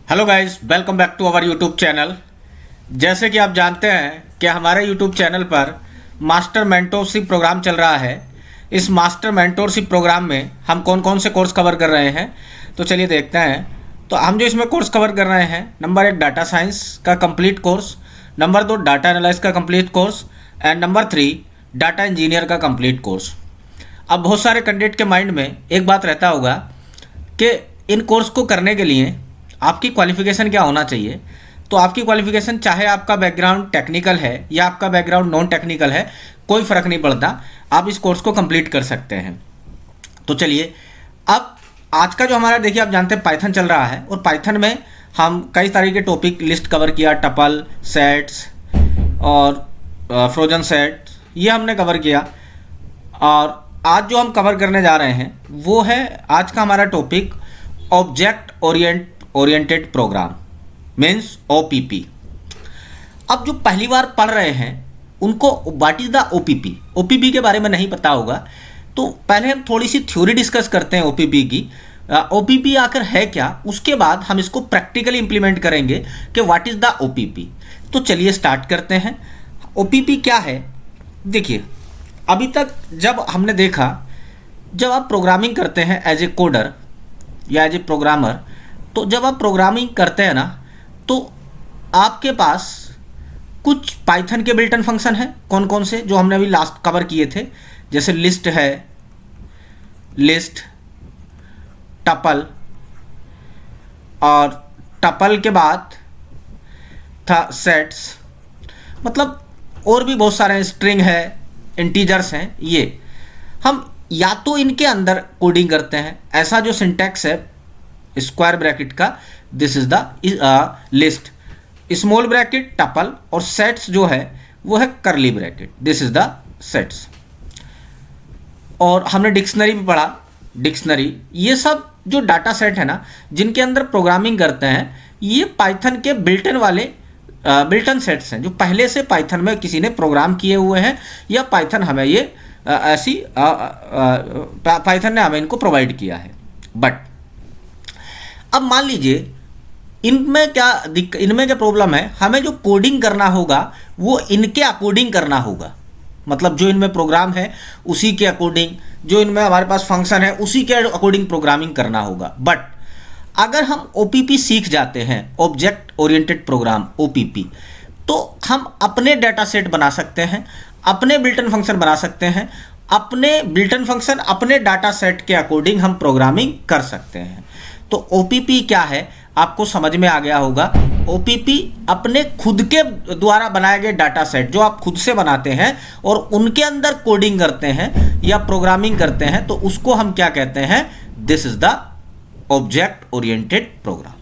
Hello guys, welcome back to our YouTube channel. जैसे कि आप जानते हैं कि हमारे यूट्यूब चैनल पर मास्टर मेंटोरशिप प्रोग्राम चल रहा है। इस मास्टर मेंटोरशिप प्रोग्राम में हम कौन कौन से कोर्स कवर कर रहे हैं, तो चलिए देखते हैं। तो हम जो इसमें कोर्स कवर कर रहे हैं, नंबर 1 डाटा साइंस का complete course, number 2 data analysis का complete course and number 3 data engineer का कंप्लीट कोर्स। अब बहुत सारे कैंडिडेट के माइंड में एक बात रहता होगा कि इन कोर्स को करने के लिए आपकी क्वालिफ़िकेशन क्या होना चाहिए। तो आपकी क्वालिफ़िकेशन, चाहे आपका बैकग्राउंड टेक्निकल है या आपका बैकग्राउंड नॉन टेक्निकल है, कोई फ़र्क नहीं पड़ता, आप इस कोर्स को कंप्लीट कर सकते हैं। तो चलिए, अब आज का जो हमारा, देखिए आप जानते हैं पाइथन चल रहा है और पाइथन में हम कई तरह के टॉपिक लिस्ट कवर किया, टपल, सेट्स और फ्रोजन सेट, ये हमने कवर किया। और आज जो हम कवर करने जा रहे हैं वो है, आज का हमारा topic object oriented program means OPP. अब जो पहली बार पढ़ रहे हैं उनको what is the OPP, OPP के बारे में नहीं पता होगा, तो पहले हम थोड़ी सी थ्योरी डिस्कस करते हैं ओपीपी की। ओपीपी आखिर है क्या, उसके बाद हम इसको प्रैक्टिकली इंप्लीमेंट करेंगे कि व्हाट इज़ द ओपीपी। तो चलिए स्टार्ट करते हैं। ओपीपी क्या है? देखिए, अभी तक जब हमने देखा, जब आप प्रोग्रामिंग करते हैं एज ए कोडर या एज ए प्रोग्रामर, तो जब आप प्रोग्रामिंग करते हैं ना, तो आपके पास कुछ पाइथन के बिल्ट इन फंक्शन हैं। कौन कौन से, जो हमने अभी लास्ट कवर किए थे, जैसे लिस्ट है, लिस्ट, टपल, और टपल के बाद था सेट्स, मतलब और भी बहुत सारे, स्ट्रिंग है, इंटीजर्स हैं। ये हम या तो इनके अंदर कोडिंग करते हैं, ऐसा जो सिंटैक्स है स्क्वायर ब्रैकेट का, this is the list, small bracket tuple, और सेट्स जो है वो है करली bracket, this is the sets. और हमने डिक्शनरी भी पढ़ा, डिक्शनरी, ये सब जो डाटा सेट है ना, जिनके अंदर प्रोग्रामिंग करते हैं, ये पाइथन के बिल्ट इन वाले बिल्ट इन सेट्स हैं, जो पहले से पाइथन में किसी ने प्रोग्राम किए हुए हैं, या पाइथन हमें ये ऐसी पाइथन ने हमें इनको प्रोवाइड किया है। बट अब मान लीजिए इनमें क्या प्रॉब्लम है, हमें जो कोडिंग करना होगा वो इनके अकॉर्डिंग करना होगा, मतलब जो इनमें प्रोग्राम है उसी के अकॉर्डिंग, जो इनमें हमारे पास फंक्शन है उसी के अकॉर्डिंग प्रोग्रामिंग करना होगा। बट अगर हम ओपीपी सीख जाते हैं, ऑब्जेक्ट ओरिएंटेड प्रोग्राम ओपीपी, तो हम अपने डाटा सेट बना सकते हैं, अपने बिल्ट इन फंक्शन बना सकते हैं, अपने बिल्ट इन फंक्शन अपने डाटा सेट के अकॉर्डिंग हम प्रोग्रामिंग कर सकते हैं। तो ओपीपी क्या है आपको समझ में आ गया होगा। ओपीपी अपने खुद के द्वारा बनाए गए डाटा सेट, जो आप खुद से बनाते हैं और उनके अंदर कोडिंग करते हैं या प्रोग्रामिंग करते हैं, तो उसको हम क्या कहते हैं, this is the object oriented program.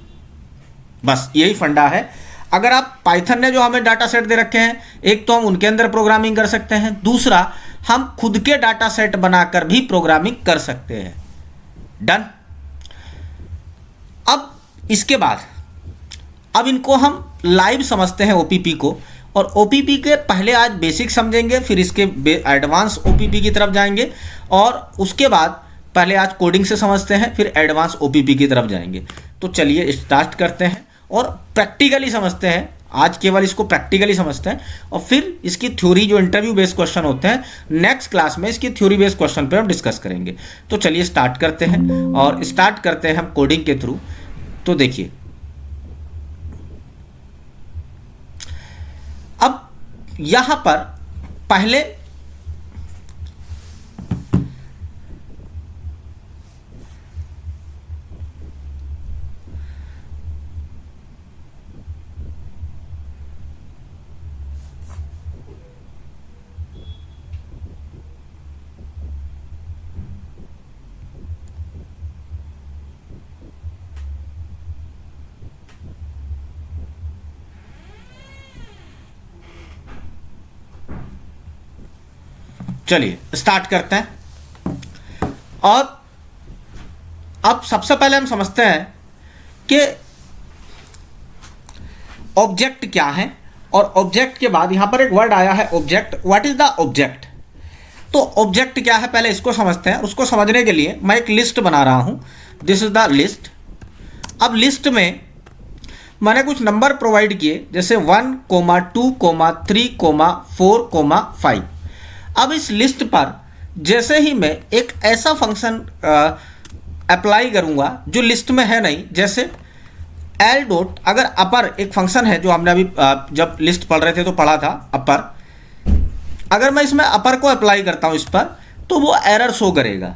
बस यही फंडा है। अगर आप पाइथन ने जो हमें डाटा सेट दे रखे हैं, एक तो हम उनके अंदर प्रोग्रामिंग कर सकते हैं, दूसरा हम खुद के डाटा सेट बनाकर भी प्रोग्रामिंग कर सकते हैं। डन। अब इसके बाद अब इनको हम लाइव समझते हैं ओपीपी को, और ओपीपी के पहले आज बेसिक समझेंगे, फिर इसके एडवांस ओपीपी की तरफ जाएंगे, और उसके बाद पहले आज कोडिंग से समझते हैं, फिर एडवांस ओपीपी की तरफ जाएंगे। तो चलिए स्टार्ट करते हैं और प्रैक्टिकली समझते हैं। आज केवल इसको प्रैक्टिकली समझते हैं, और फिर इसकी थ्योरी, जो इंटरव्यू बेस्ड क्वेश्चन होते हैं, नेक्स्ट क्लास में इसकी थ्योरी बेस्ड क्वेश्चन पे हम डिस्कस करेंगे। तो चलिए स्टार्ट करते हैं, और स्टार्ट करते हैं हम कोडिंग के थ्रू। तो देखिए, अब यहां पर पहले चलिए स्टार्ट करते हैं। और अब सबसे पहले हम समझते हैं कि ऑब्जेक्ट क्या है, और ऑब्जेक्ट के बाद यहां पर एक वर्ड आया है object. What is the object? तो ऑब्जेक्ट क्या है पहले इसको समझते हैं। उसको समझने के लिए मैं एक लिस्ट बना रहा हूं, दिस इज द लिस्ट। अब लिस्ट में मैंने कुछ नंबर प्रोवाइड किए, जैसे 1, 2, 3, 4, 5। अब इस लिस्ट पर जैसे ही मैं एक ऐसा फंक्शन अप्लाई करूंगा जो लिस्ट में है नहीं, जैसे एल डॉट, अगर अपर एक फंक्शन है जो हमने अभी जब लिस्ट पढ़ रहे थे तो पढ़ा था अपर, अगर मैं इसमें अपर को अप्लाई करता हूं इस पर, तो वो एरर शो करेगा।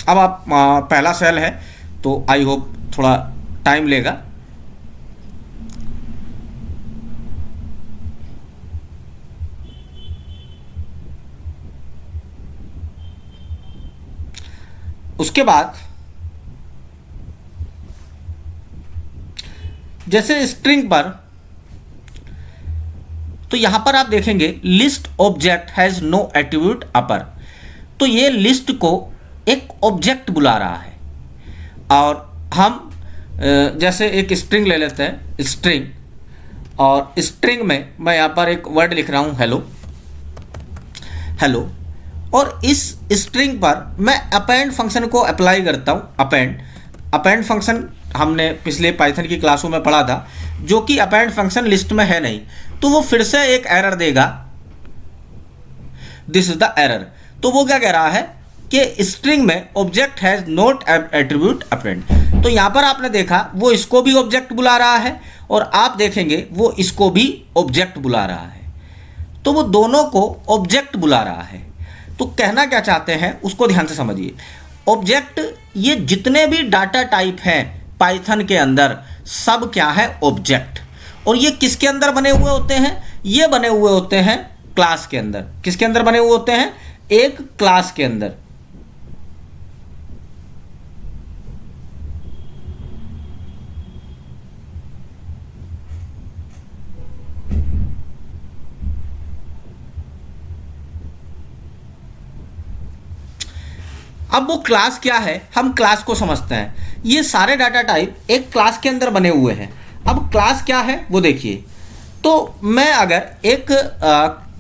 अब आप पहला सेल है तो आई होप थोड़ा टाइम लेगा। उसके बाद जैसे स्ट्रिंग पर, तो यहां पर आप देखेंगे list object has no attribute upper, तो ये लिस्ट को एक ऑब्जेक्ट बुला रहा है। और हम जैसे एक स्ट्रिंग ले लेते हैं, स्ट्रिंग, और स्ट्रिंग में मैं यहां पर एक वर्ड लिख रहा हूं हेलो हेलो, और इस स्ट्रिंग पर मैं अपेंड फंक्शन को अप्लाई करता हूं। अपेंड फंक्शन हमने पिछले पाइथन की क्लासों में पढ़ा था, जो कि अपेंड फंक्शन लिस्ट में है नहीं, तो वो फिर से एक एरर देगा, दिस इज द एरर। तो वो क्या कह रहा है कि स्ट्रिंग में object has not attribute append. तो यहां पर आपने देखा वो इसको भी ऑब्जेक्ट बुला रहा है, और आप देखेंगे वो इसको भी ऑब्जेक्ट बुला रहा है, तो वो दोनों को ऑब्जेक्ट बुला रहा है। तो कहना क्या चाहते हैं उसको ध्यान से समझिए। ऑब्जेक्ट, ये जितने भी डाटा टाइप हैं पाइथन के अंदर, सब क्या है, ऑब्जेक्ट। और ये किसके अंदर बने हुए होते हैं, ये बने हुए होते हैं क्लास के अंदर। किसके अंदर बने हुए होते हैं, एक क्लास के अंदर। अब वो क्लास क्या है, हम क्लास को समझते हैं। ये सारे डाटा टाइप एक क्लास के अंदर बने हुए हैं। अब क्लास क्या है वो देखिए। तो मैं अगर एक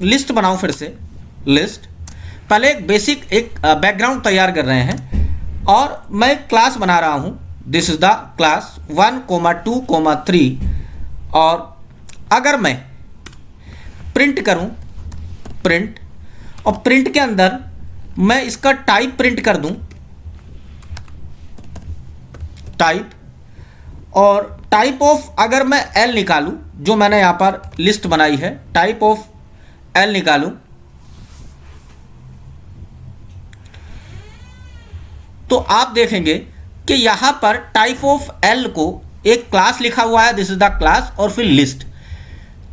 लिस्ट बनाऊं, फिर से लिस्ट, पहले एक बेसिक एक बैकग्राउंड तैयार कर रहे हैं, और मैं क्लास बना रहा हूं, दिस इज द क्लास 1, 2, 3। और अगर मैं प्रिंट करूं, प्रिंट, और प्रिंट के अंदर मैं इसका टाइप प्रिंट कर दूं, टाइप, और टाइप ऑफ अगर मैं एल निकालूं, जो मैंने यहां पर लिस्ट बनाई है, टाइप ऑफ एल निकालूं, तो आप देखेंगे कि यहां पर टाइप ऑफ एल को एक क्लास लिखा हुआ है, दिस इज द क्लास, और फिर लिस्ट।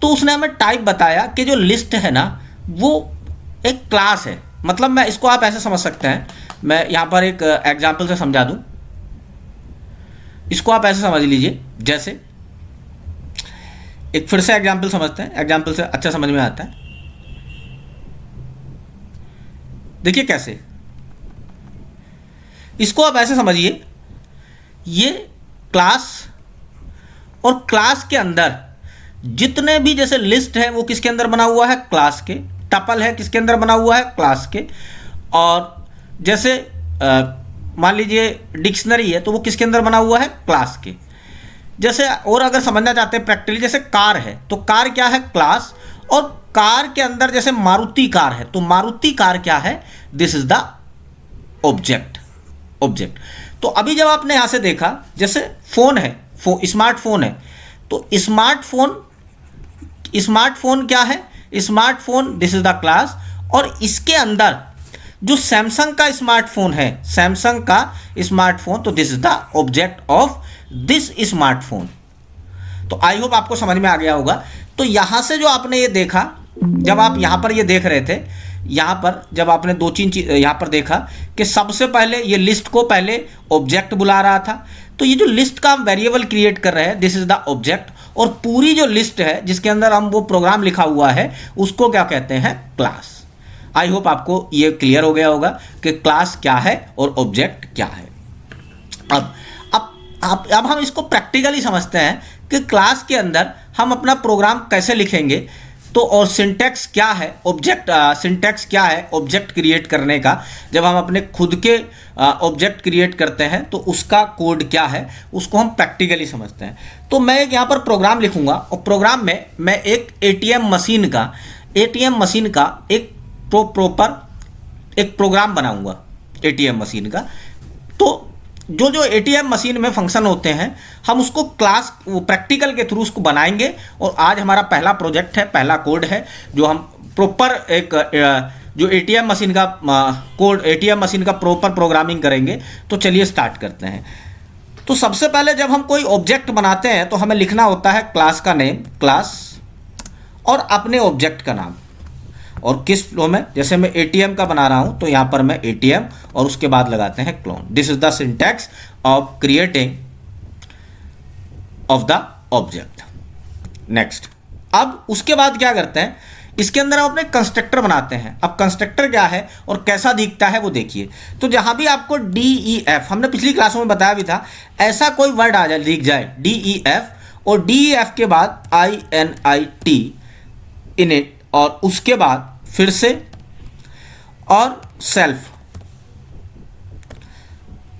तो उसने हमें टाइप बताया कि जो लिस्ट है ना वो एक क्लास है। मतलब मैं इसको आप ऐसे समझ सकते हैं, मैं यहां पर एक एग्जाम्पल से समझा दूं, इसको आप ऐसे समझ लीजिए। जैसे एक फिर से एग्जाम्पल समझते हैं, एग्जाम्पल से अच्छा समझ में आता है। देखिए कैसे, इसको आप ऐसे समझिए, ये क्लास, और क्लास के अंदर जितने भी जैसे लिस्ट है वो किसके अंदर बना हुआ है, क्लास के। टपल है किसके अंदर बना हुआ है, क्लास के। और जैसे मान लीजिए डिक्शनरी है तो वो किसके अंदर बना हुआ है, क्लास के। जैसे और अगर समझना चाहते हैं प्रैक्टिकली, जैसे कार है तो कार क्या है, क्लास। और कार के अंदर जैसे मारुति कार है तो मारुति कार क्या है, this is the object, object. तो अभी जब आपने यहां से देखा, जैसे फोन है, स्मार्टफोन है, तो स्मार्टफोन क्या है, smartphone, this is the class. और इसके अंदर जो सैमसंग का स्मार्टफोन है, सैमसंग का स्मार्टफोन, तो this is the object of this smartphone. तो आई होप आपको समझ में आ गया होगा। तो यहां से जो आपने ये देखा, जब आप यहां पर ये देख रहे थे, यहां पर जब आपने दो तीन चीज यहां पर देखा कि सबसे पहले ये लिस्ट को पहले ऑब्जेक्ट बुला रहा था, तो ये जो लिस्ट का हम वेरिएबल क्रिएट कर रहे हैं, दिस इज द ऑब्जेक्ट। और पूरी जो लिस्ट है जिसके अंदर हम वो प्रोग्राम लिखा हुआ है, उसको क्या कहते हैं, क्लास। आई होप आपको ये क्लियर हो गया होगा कि क्लास क्या है और ऑब्जेक्ट क्या है। अब हम इसको प्रैक्टिकली समझते हैं कि क्लास के अंदर हम अपना प्रोग्राम कैसे लिखेंगे। तो और सिंटैक्स क्या है ऑब्जेक्ट क्रिएट करने का, जब हम अपने खुद के ऑब्जेक्ट क्रिएट करते हैं तो उसका कोड क्या है, उसको हम प्रैक्टिकली समझते हैं। तो मैं एक यहाँ पर प्रोग्राम लिखूंगा और प्रोग्राम में मैं एक एटीएम मशीन का एक प्रॉपर एक प्रोग्राम बनाऊंगा एटीएम मशीन का। तो जो एटीएम मशीन में फंक्शन होते हैं हम उसको क्लास प्रैक्टिकल के थ्रू उसको बनाएंगे। और आज हमारा पहला प्रोजेक्ट है, पहला कोड है जो हम प्रॉपर एक जो एटीएम मशीन का कोड, एटीएम मशीन का प्रॉपर प्रोग्रामिंग करेंगे। तो चलिए स्टार्ट करते हैं। तो सबसे पहले जब हम कोई ऑब्जेक्ट बनाते हैं तो हमें लिखना होता है क्लास का नेम, क्लास, और अपने ऑब्जेक्ट का नाम, और किस फ्लो में, जैसे मैं एटीएम का बना रहा हूं तो यहां पर मैं एटीएम और उसके बाद लगाते हैं clone. This is the syntax of creating of the object. Next, अब उसके बाद क्या करते हैं, इसके अंदर हम अपने कंस्ट्रक्टर बनाते हैं। अब कंस्ट्रक्टर क्या है और कैसा दिखता है वो देखिए। तो जहां भी आपको DEF, हमने पिछली क्लासों में बताया भी था, ऐसा कोई वर्ड आ जाए, लिख जाए DEF और DEF के बाद INIT इनिट, और उसके बाद फिर से और self,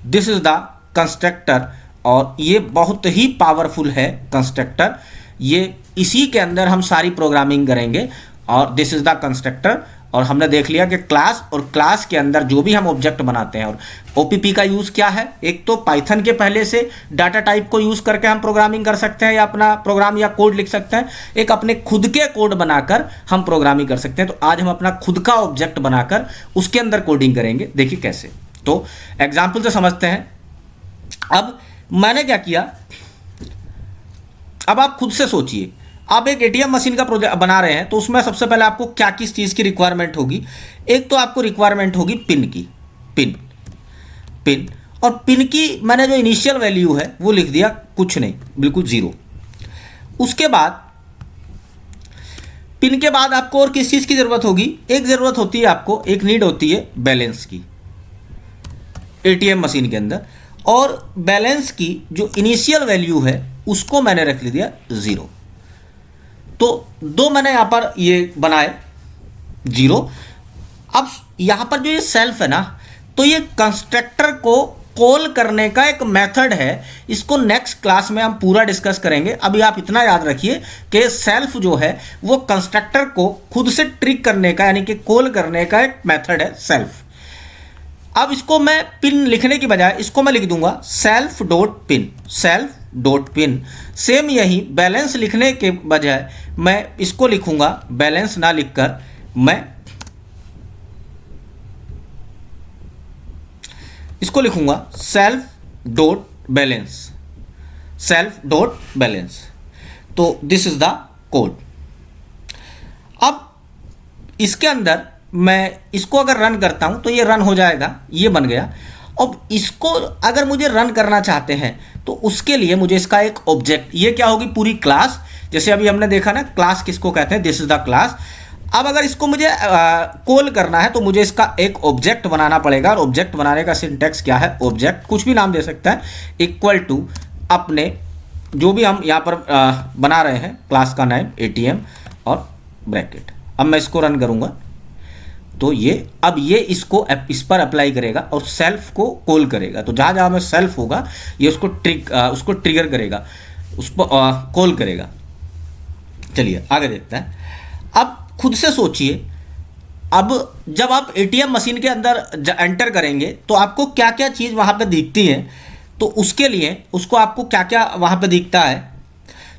this is the constructor. और ये बहुत ही पावरफुल है कंस्ट्रक्टर, ये इसी के अंदर हम सारी प्रोग्रामिंग करेंगे। और दिस इज द कंस्ट्रक्टर। और हमने देख लिया कि क्लास और क्लास के अंदर जो भी हम ऑब्जेक्ट बनाते हैं, और OPP का यूज़ क्या है, एक तो पाइथन के पहले से डाटा टाइप को यूज़ करके हम प्रोग्रामिंग कर सकते हैं या अपना प्रोग्राम या कोड लिख सकते हैं, एक अपने खुद के कोड बनाकर हम प्रोग्रामिंग कर सकते हैं। तो आज हम अपना खुद का ऑब्जेक्ट बनाकर उसके अंदर कोडिंग करेंगे, देखिए कैसे। तो एग्जाम्पल से समझते हैं। अब मैंने क्या किया, अब आप खुद से सोचिए, आप एक एटीएम मशीन का प्रोजेक्ट बना रहे हैं तो उसमें सबसे पहले आपको क्या किस चीज़ की रिक्वायरमेंट होगी। एक तो आपको रिक्वायरमेंट होगी पिन की, पिन, और पिन की मैंने जो इनिशियल वैल्यू है वो लिख दिया कुछ नहीं, बिल्कुल 0। उसके बाद पिन के बाद आपको और किस चीज़ की ज़रूरत होगी, एक ज़रूरत होती है आपको, एक नीड होती है बैलेंस की एटीएम मशीन के अंदर। और बैलेंस की जो इनिशियल वैल्यू है उसको मैंने रख दिया 0। तो दो मैंने यहां पर ये बनाए 0। अब यहां पर जो ये सेल्फ है ना, तो ये कंस्ट्रक्टर को कॉल करने का एक मेथड है। इसको नेक्स्ट क्लास में हम पूरा डिस्कस करेंगे। अभी आप इतना याद रखिए कि सेल्फ जो है वो कंस्ट्रक्टर को खुद से ट्रिक करने का, यानी कि कॉल करने का एक मेथड है सेल्फ। अब इसको मैं पिन लिखने की बजाय इसको मैं लिख दूंगा सेल्फ डॉट पिन। सेम यही बैलेंस लिखने के बजाय मैं इसको लिखूंगा, बैलेंस ना लिखकर मैं इसको लिखूंगा सेल्फ डॉट बैलेंस। तो दिस इज द कोड। अब इसके अंदर मैं इसको अगर रन करता हूं तो ये रन हो जाएगा, ये बन गया। अब इसको अगर मुझे रन करना चाहते हैं तो उसके लिए मुझे इसका एक ऑब्जेक्ट, ये क्या होगी, पूरी क्लास, जैसे अभी हमने देखा ना क्लास किसको कहते हैं, दिस इज द क्लास। अब अगर इसको मुझे कॉल करना है तो मुझे इसका एक ऑब्जेक्ट बनाना पड़ेगा। और ऑब्जेक्ट बनाने का सिंटैक्स क्या है, ऑब्जेक्ट कुछ भी नाम दे सकता है, इक्वल टू अपने जो भी हम यहाँ पर बना रहे हैं क्लास का नाम एटीएम और ब्रैकेट। अब मैं इसको रन करूँगा तो ये अब ये इसको इस पर अप्लाई करेगा और सेल्फ को कॉल करेगा। तो जहाँ जहाँ में सेल्फ होगा ये उसको ट्रिगर करेगा, उसको कॉल करेगा। चलिए आगे देखते हैं। अब खुद से सोचिए, अब जब आप एटीएम मशीन के अंदर एंटर करेंगे तो आपको क्या क्या चीज़ वहाँ पे दिखती है, तो उसके लिए उसको आपको क्या क्या वहाँ पे दिखता है।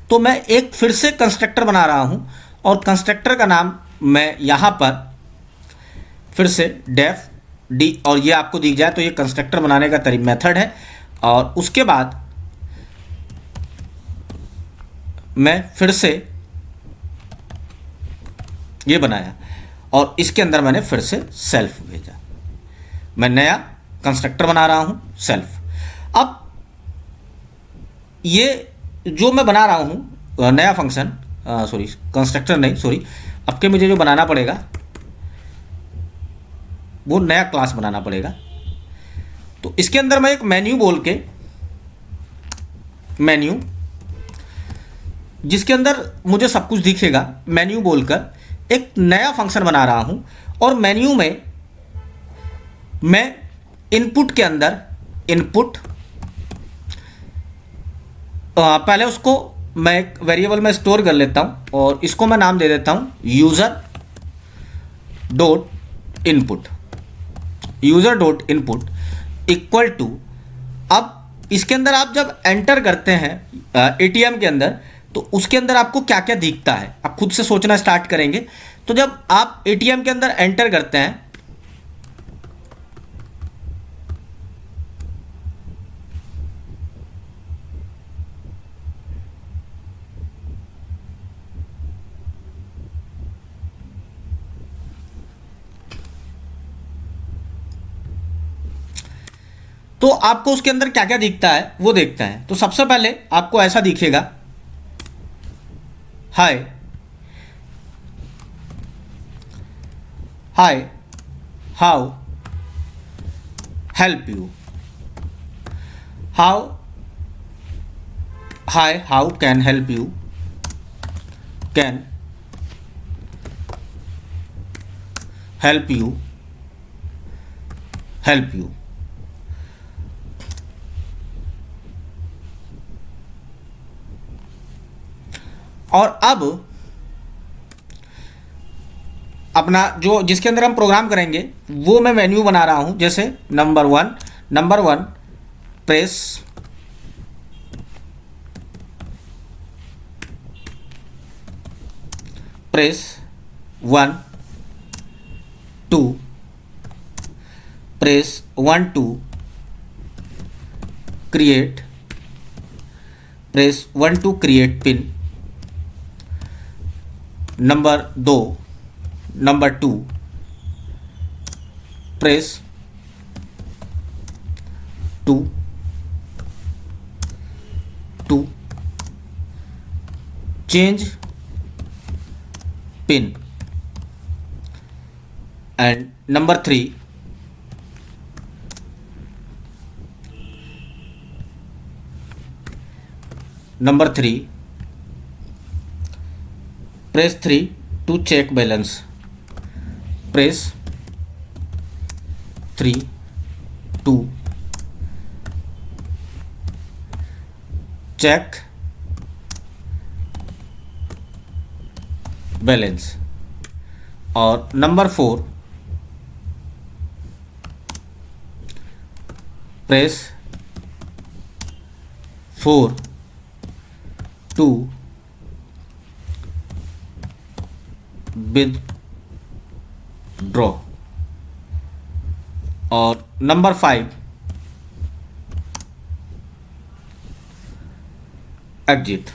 तो मैं एक फिर से कंस्ट्रक्टर बना रहा हूँ और कंस्ट्रक्टर का नाम मैं यहाँ पर फिर से डेफ डी, और ये आपको दिख जाए तो ये कंस्ट्रक्टर बनाने का मेथड है। और उसके बाद मैं फिर से ये बनाया और इसके अंदर मैंने फिर से सेल्फ भेजा। मैं नया कंस्ट्रक्टर बना रहा हूं सेल्फ। अब ये जो मैं बना रहा हूं नया फंक्शन, सॉरी कंस्ट्रक्टर नहीं, सॉरी, अब के मुझे जो बनाना पड़ेगा वो नया क्लास बनाना पड़ेगा। तो इसके अंदर मैं एक मेन्यू बोल के, मेन्यू जिसके अंदर मुझे सब कुछ दिखेगा, मेन्यू बोलकर एक नया फंक्शन बना रहा हूँ। और मेन्यू में मैं इनपुट के अंदर इनपुट, पहले उसको मैं एक वेरिएबल में स्टोर कर लेता हूँ और इसको मैं नाम दे देता हूँ user dot input. User dot input equal to, अब इसके अंदर आप जब एंटर करते हैं एटीएम के अंदर, तो उसके अंदर आपको क्या क्या दिखता है आप खुद से सोचना स्टार्ट करेंगे। तो जब आप एटीएम के अंदर एंटर करते हैं तो आपको उसके अंदर क्या क्या दिखता है वो देखते हैं। तो सबसे पहले आपको ऐसा दिखेगा, hi hi how help you, how hi how can help you, can help you, help you. और अब अपना जो जिसके अंदर हम प्रोग्राम करेंगे वो मैं मेन्यू बना रहा हूं। जैसे number one press one two, press 1 2 create, press 1 2 create pin. Number 2 press 2 change pin. And number 3 press 3 to check balance, press 3 to check balance. और नंबर 4 प्रेस 4 टू विथड्रॉ। और नंबर 5 एग्जिट।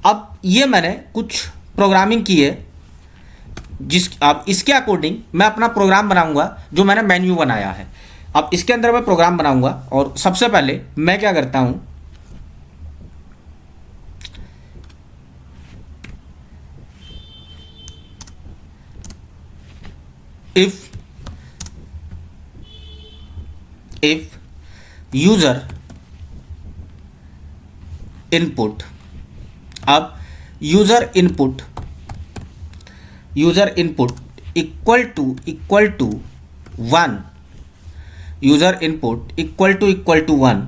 अब ये मैंने कुछ प्रोग्रामिंग की है, अब इसके अकॉर्डिंग मैं अपना प्रोग्राम बनाऊंगा जो मैंने मेन्यू बनाया है। अब इसके अंदर मैं प्रोग्राम बनाऊंगा और सबसे पहले मैं क्या करता हूं, इफ यूजर इनपुट, अब user input equal to 1, user input equal to 1,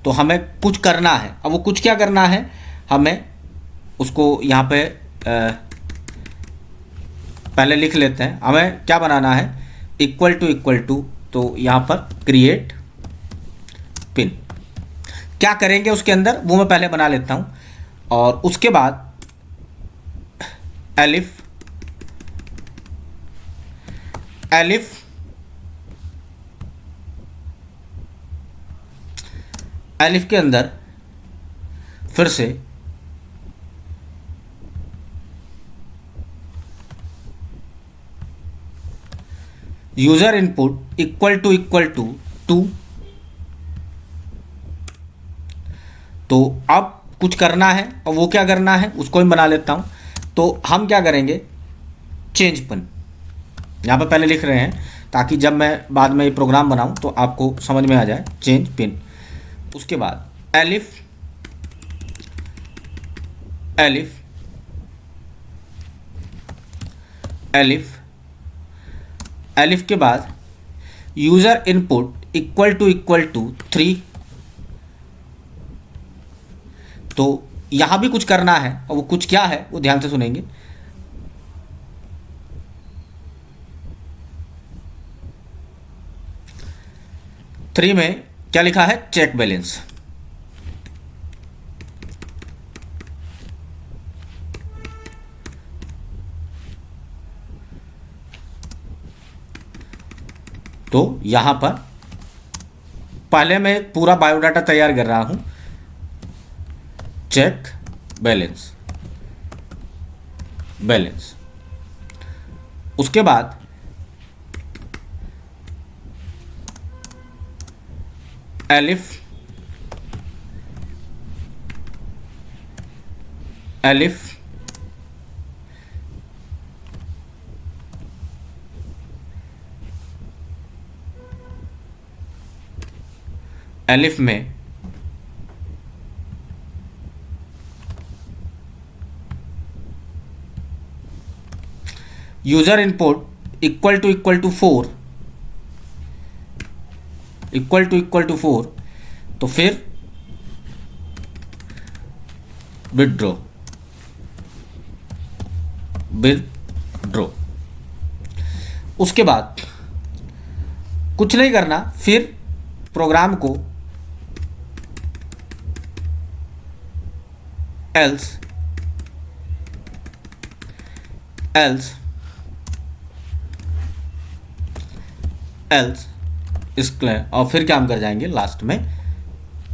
तो हमें कुछ करना है। अब वो कुछ क्या करना है, हमें उसको यहाँ पे पहले लिख लेते हैं। हमें क्या बनाना है, इक्वल टू, तो यहाँ पर क्रिएट पिन। क्या करेंगे उसके अंदर वो मैं पहले बना लेता हूँ। और उसके बाद एलिफ के अंदर फिर से यूजर इनपुट इक्वल टू 2, तो अब कुछ करना है और वो क्या करना है उसको मैं बना लेता हूँ। तो हम क्या करेंगे, चेंज पिन यहाँ पर पहले लिख रहे हैं ताकि जब मैं बाद में ये प्रोग्राम बनाऊँ तो आपको समझ में आ जाए। चेंज पिन, उसके बाद एलिफ एलिफ एलिफ एलिफ के बाद यूज़र इनपुट इक्वल टू 3। तो यहाँ भी कुछ करना है और वो कुछ क्या है वो ध्यान से सुनेंगे। थ्री में क्या लिखा है, चेक बैलेंस। तो यहां पर पहले मैं पूरा बायोडाटा तैयार कर रहा हूं, चेक बैलेंस बैलेंस। उसके बाद एलिफ एलिफ एलिफ में user input equal to 4 equal to 4। तो फिर विथड्रॉ उसके बाद कुछ नहीं करना, फिर प्रोग्राम को एल्स इसके और फिर क्या हम कर जाएंगे लास्ट में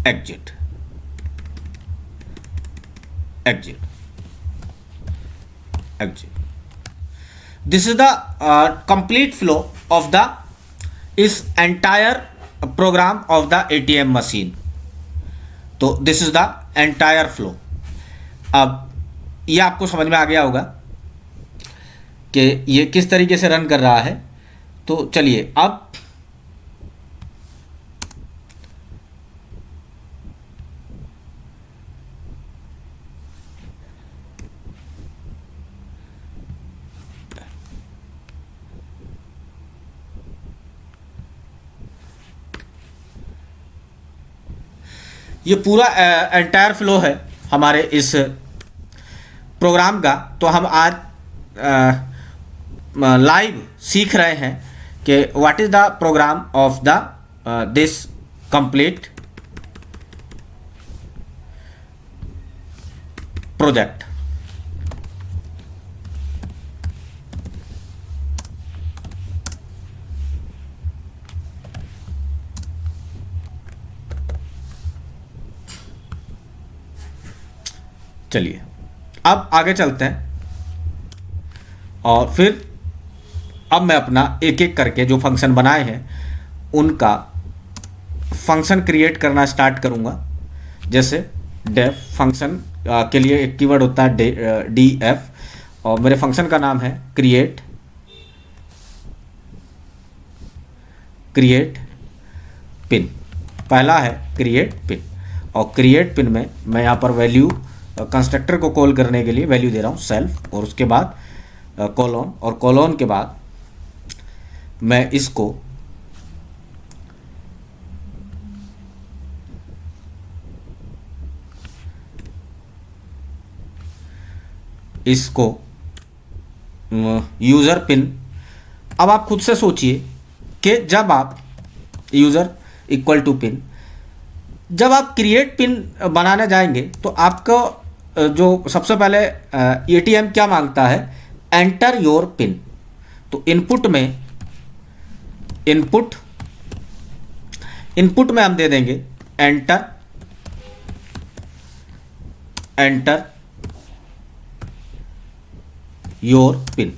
exit. This is the complete flow of the इस entire program of the ATM machine. तो this is the entire flow. अब ये आपको समझ में आ गया होगा कि ये किस तरीके से रन कर रहा है। तो चलिए अब ये पूरा एंटायर फ्लो है हमारे इस प्रोग्राम का। तो हम आज लाइव सीख रहे हैं कि what is the program of the this complete project. चलिए अब आगे चलते हैं और फिर अब मैं अपना एक एक करके जो फंक्शन बनाए हैं उनका फंक्शन क्रिएट करना स्टार्ट करूंगा। जैसे डेफ फंक्शन के लिए एक कीवर्ड होता है df और मेरे फंक्शन का नाम है क्रिएट पिन। पहला है क्रिएट पिन और क्रिएट पिन में मैं यहाँ पर वैल्यू कंस्ट्रक्टर को कॉल करने के लिए वैल्यू दे रहा हूँ सेल्फ और उसके बाद कॉलोन और कॉलोन के बाद मैं इसको यूज़र पिन। अब आप खुद से सोचिए कि जब आप यूज़र इक्वल टू पिन जब आप क्रिएट पिन बनाने जाएंगे तो आपको जो सबसे पहले एटीएम क्या मांगता है, एंटर योर पिन। तो इनपुट में हम दे देंगे एंटर योर पिन।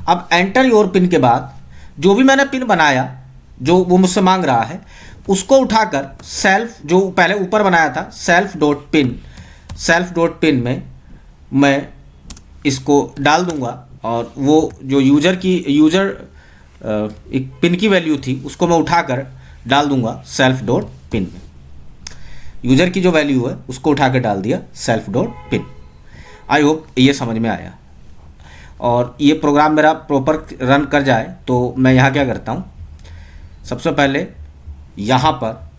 अब एंटर योर पिन के बाद जो भी मैंने पिन बनाया जो वो मुझसे मांग रहा है उसको उठाकर सेल्फ जो पहले ऊपर बनाया था सेल्फ डॉट पिन में मैं इसको डाल दूंगा और वो जो यूज़र एक पिन की वैल्यू थी उसको मैं उठाकर डाल दूंगा सेल्फ डॉट पिन में। यूज़र की जो वैल्यू है उसको उठा के डाल दिया self dot pin. I hope ये समझ में आया। और ये प्रोग्राम मेरा प्रॉपर रन कर जाए तो मैं यहाँ क्या करता हूँ, सबसे पहले यहाँ पर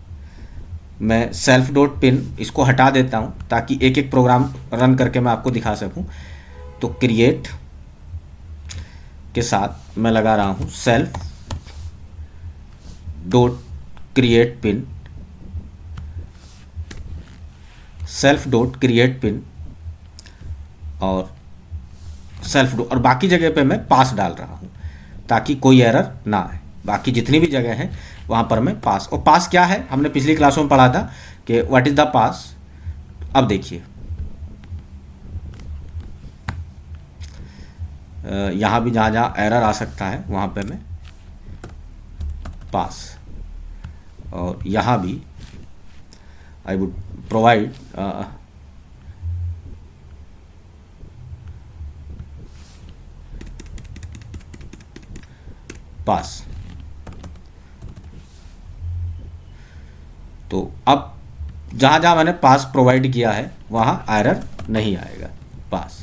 मैं सेल्फ डॉट पिन इसको हटा देता हूँ ताकि एक एक प्रोग्राम रन करके मैं आपको दिखा सकूँ। तो क्रिएट के साथ मैं लगा रहा हूँ self dot create pin, self dot create pin और सेल्फ डॉट, और बाकी जगह पे मैं पास डाल रहा हूँ ताकि कोई एरर ना आए। बाकी जितनी भी जगह हैं वहाँ पर मैं पास, और पास क्या है हमने पिछली क्लासों में पढ़ा था कि व्हाट इज़ द पास। अब देखिए यहाँ भी जहाँ जहाँ एरर आ सकता है वहाँ पे मैं पास, और यहाँ भी आई वुड प्रोवाइड पास। तो अब जहाँ जहाँ मैंने पास प्रोवाइड किया है वहाँ एरर नहीं आएगा, पास।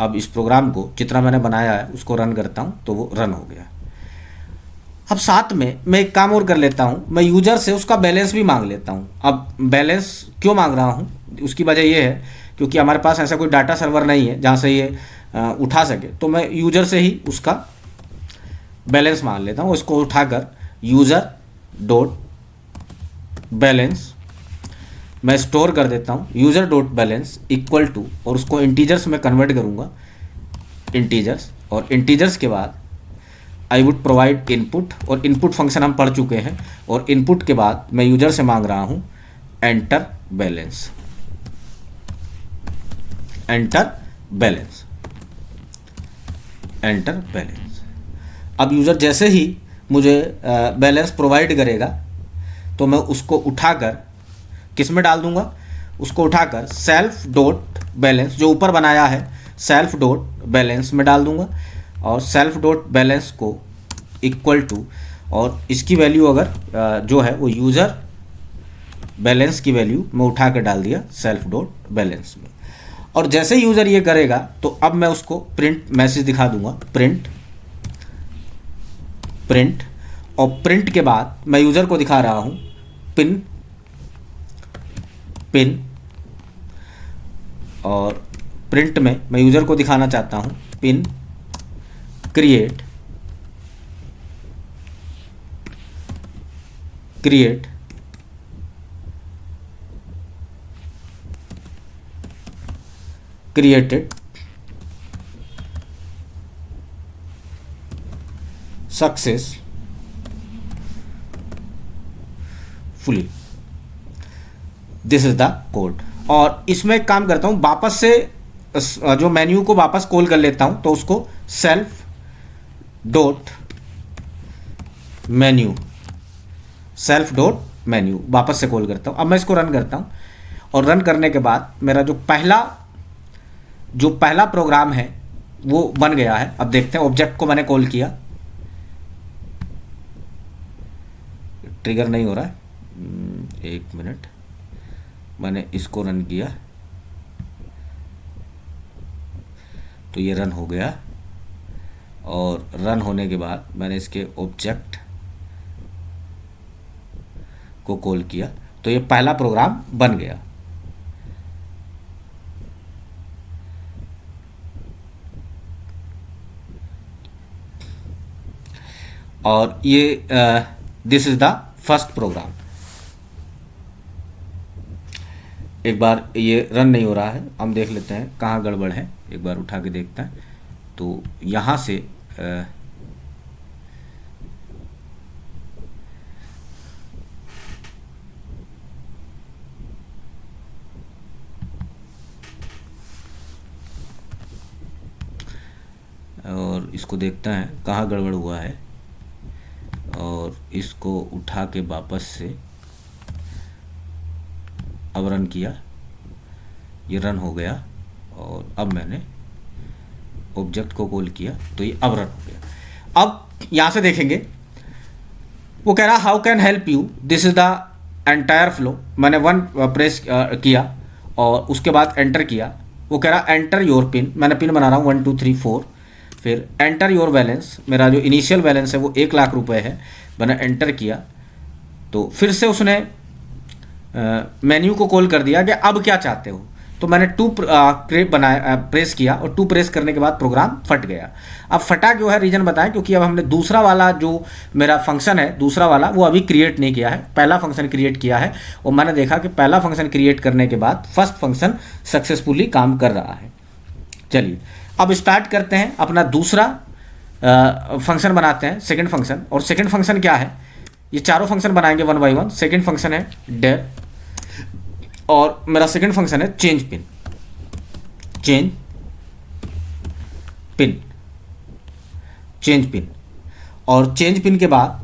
अब इस प्रोग्राम को जितना मैंने बनाया है उसको रन करता हूँ तो वो रन हो गया। अब साथ में मैं एक काम और कर लेता हूँ, मैं यूज़र से उसका बैलेंस भी मांग लेता हूँ। अब बैलेंस क्यों मांग रहा हूँ, उसकी वजह ये है क्योंकि हमारे पास ऐसा कोई डाटा सर्वर नहीं है जहाँ से ये उठा सके, तो मैं यूज़र से ही उसका बैलेंस मांग लेता हूँ। उसको उठाकर यूज़र डॉट बैलेंस मैं स्टोर कर देता हूँ, user dot balance equal to, और उसको इंटीजर्स में कन्वर्ट करूँगा, इंटीजर्स, और इंटीजर्स के बाद आई वुड प्रोवाइड इनपुट, और इनपुट फंक्शन हम पढ़ चुके हैं, और इनपुट के बाद मैं यूज़र से मांग रहा हूँ enter balance, enter balance, enter balance. अब यूज़र जैसे ही मुझे बैलेंस प्रोवाइड करेगा तो मैं उसको उठाकर किस में डाल दूंगा, उसको उठाकर सेल्फ डॉट बैलेंस जो ऊपर बनाया है सेल्फ डॉट बैलेंस में डाल दूंगा, और सेल्फ डॉट बैलेंस को इक्वल टू, और इसकी वैल्यू अगर जो है वो यूज़र बैलेंस की वैल्यू मैं उठा कर डाल दिया सेल्फ डॉट बैलेंस में। और जैसे यूज़र ये करेगा तो अब मैं उसको प्रिंट मैसेज दिखा दूंगा, प्रिंट प्रिंट, और प्रिंट के बाद मैं यूज़र को दिखा रहा हूँ पिन पिन, और प्रिंट में मैं यूज़र को दिखाना चाहता हूँ pin create create created successfully, this is the code. और इसमें एक काम करता हूँ, वापस से जो मेन्यू को वापस कॉल कर लेता हूँ, तो उसको self dot menu, self dot menu वापस से कॉल करता हूँ। अब मैं इसको रन करता हूँ, और रन करने के बाद मेरा जो पहला प्रोग्राम है वो बन गया है। अब देखते हैं, ऑब्जेक्ट को मैंने कॉल किया, ट्रिगर नहीं हो रहा है, एक मिनट, मैंने इसको रन किया तो ये रन हो गया, और रन होने के बाद मैंने इसके ऑब्जेक्ट को कॉल किया तो ये पहला प्रोग्राम बन गया। और ये this is the first program. एक बार ये रन नहीं हो रहा है, हम देख लेते हैं कहाँ गड़बड़ है, एक बार उठा के देखते हैं। तो यहाँ से और इसको देखते हैं कहाँ गड़बड़ हुआ है, और इसको उठा के वापस से अब रन किया, ये रन हो गया, और अब मैंने ऑब्जेक्ट को कॉल किया तो ये अब रन हो गया। अब यहाँ से देखेंगे वो कह रहा how can help you, this is the entire flow. मैंने 1 प्रेस किया और उसके बाद एंटर किया। वो कह रहा एंटर योर पिन, मैंने पिन बना रहा हूँ 1 2 3 4। फिर एंटर योर बैलेंस, मेरा जो इनिशियल बैलेंस है वो 1 लाख रुपए है, मैंने एंटर किया। तो फिर से उसने मेन्यू को कॉल कर दिया कि अब क्या चाहते हो। तो मैंने 2 प्रेस किया और 2 प्रेस करने के बाद प्रोग्राम फट गया। अब फटा क्यों है, रीज़न बताएं, क्योंकि अब हमने दूसरा वाला जो मेरा फंक्शन है, दूसरा वाला वो अभी क्रिएट नहीं किया है, पहला फंक्शन क्रिएट किया है। और मैंने देखा कि पहला फंक्शन क्रिएट करने के बाद फर्स्ट फंक्शन सक्सेसफुली काम कर रहा है। चलिए अब स्टार्ट करते हैं, अपना दूसरा फंक्शन बनाते हैं, सेकेंड फंक्शन। और सेकेंड फंक्शन क्या है, ये चारों फंक्शन बनाएंगे 1 बाई 1। सेकेंड फंक्शन है डेफ और मेरा सेकेंड फंक्शन है change pin. Change pin, change pin, और चेंज पिन के बाद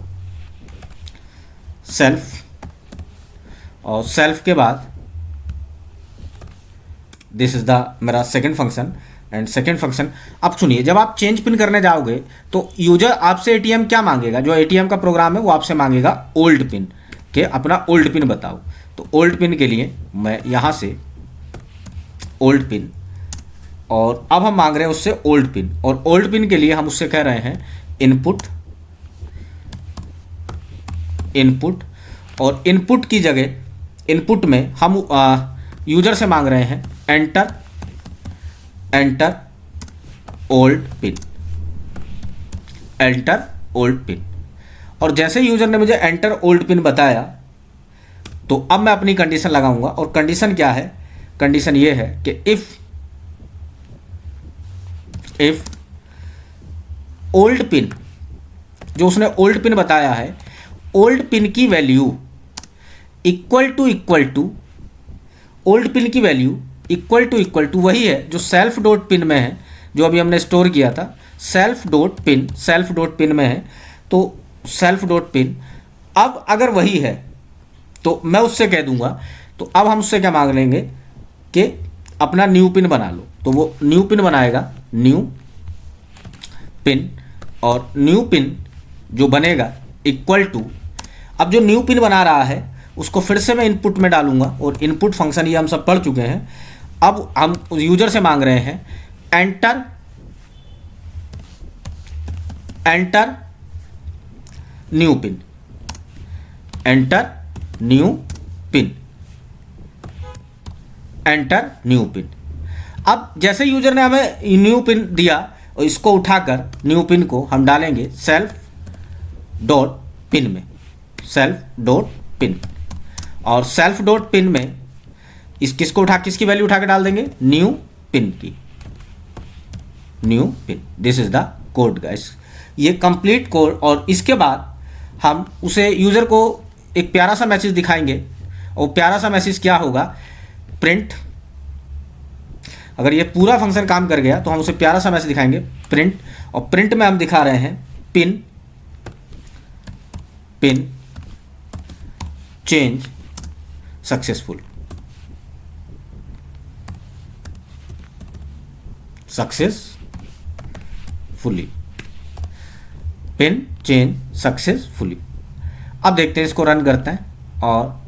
सेल्फ, और सेल्फ के बाद दिस इज द मेरा second function and second function. अब सुनिए, जब आप चेंज पिन करने जाओगे तो यूजर आपसे एटीएम क्या मांगेगा, जो एटीएम का प्रोग्राम है वो आपसे मांगेगा ओल्ड पिन, के अपना ओल्ड पिन बताओ। तो ओल्ड पिन के लिए मैं यहाँ से ओल्ड पिन, और अब हम मांग रहे हैं उससे ओल्ड पिन, और ओल्ड पिन के लिए हम उससे कह रहे हैं इनपुट, इनपुट, और इनपुट की जगह, इनपुट में हम यूजर से मांग रहे हैं enter, enter old pin, enter old pin. और जैसे यूजर ने मुझे एंटर ओल्ड पिन बताया तो अब मैं अपनी कंडीशन लगाऊंगा। और कंडीशन क्या है, कंडीशन ये है कि इफ ओल्ड पिन, जो उसने ओल्ड पिन बताया है, ओल्ड पिन की value equal to old pin की वैल्यू इक्वल टू वही है जो सेल्फ डॉट पिन में है, जो अभी हमने स्टोर किया था। सेल्फ डॉट पिन में है, तो सेल्फ डॉट पिन अब अगर वही है तो मैं उससे कह दूंगा। तो अब हम उससे क्या मांग लेंगे कि अपना न्यू पिन बना लो। तो वो न्यू पिन बनाएगा, न्यू पिन, और न्यू पिन जो बनेगा इक्वल टू, अब जो न्यू पिन बना रहा है उसको फिर से मैं इनपुट में डालूंगा। और इनपुट फंक्शन ये हम सब पढ़ चुके हैं। अब हम यूजर से मांग रहे हैं enter, enter new pin, enter new pin, enter new pin. अब जैसे यूजर ने हमें न्यू पिन दिया, और इसको उठाकर न्यू पिन को हम डालेंगे सेल्फ डॉट पिन में, सेल्फ डॉट पिन, और सेल्फ डॉट पिन में किसकी वैल्यू उठा के डाल देंगे, न्यू पिन की, new pin. This is the code guys, ये कंप्लीट कोड। और इसके बाद हम उसे यूजर को एक प्यारा सा मैसेज दिखाएंगे, और प्यारा सा मैसेज क्या होगा, प्रिंट। अगर ये पूरा फंक्शन काम कर गया तो हम उसे प्यारा सा मैसेज दिखाएंगे प्रिंट, और प्रिंट में हम दिखा रहे हैं pin, pin change successful, successfully, pin change successfully. अब देखते हैं, इसको रन करते हैं, और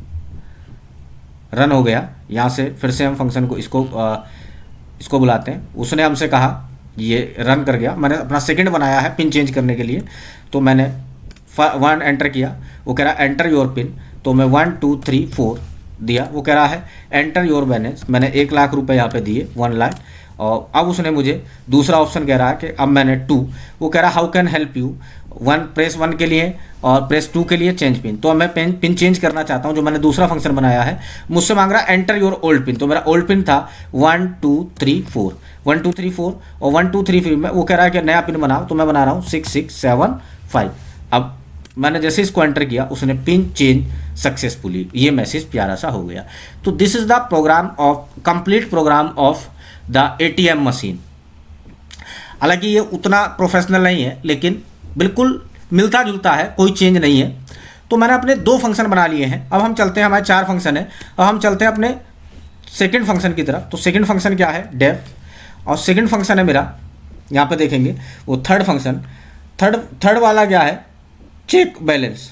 रन हो गया। यहाँ से फिर से हम फंक्शन को इसको बुलाते हैं। उसने हमसे कहा, ये रन कर गया। मैंने अपना सेकंड बनाया है पिन चेंज करने के लिए, तो मैंने 1 एंटर किया। वो कह रहा है एंटर योर पिन, तो मैं 1 2 3 4 दिया। वो कह रहा है एंटर योर बैलेंस, मैंने 1 लाख रुपए यहाँ पे दिए, 1 लाख। और अब उसने मुझे दूसरा ऑप्शन कह रहा है कि अब मैंने 2, वो कह रहा है how can help you, 1 press 1 के लिए और प्रेस 2 के लिए चेंज पिन। तो मैं पिन चेंज करना चाहता हूँ, जो मैंने दूसरा फंक्शन बनाया है। मुझसे मांग रहा है एंटर योर ओल्ड पिन, तो मेरा ओल्ड पिन था 1 2 3 4, 1 2 3 4, और 1 2 3 4 में वो कह रहा है कि नया पिन बनाओ, तो मैं बना रहा हूँ 6 6 7 5। अब मैंने जैसे इसको एंटर किया, उसने पिन चेंज सक्सेसफुली, ये मैसेज प्यारा सा हो गया। तो this is the program of complete program of the ATM machine. हालांकि ये उतना प्रोफेशनल नहीं है, लेकिन बिल्कुल मिलता जुलता है, कोई चेंज नहीं है। तो मैंने अपने 2 फंक्शन बना लिए हैं। अब हम चलते हैं, हमारे 4 फंक्शन है। अब हम चलते हैं अपने सेकंड फंक्शन की तरफ। तो सेकंड फंक्शन क्या है, डेफ, और सेकंड फंक्शन है मेरा, यहाँ पे देखेंगे वो थर्ड फंक्शन। थर्ड वाला क्या है, चेक बैलेंस,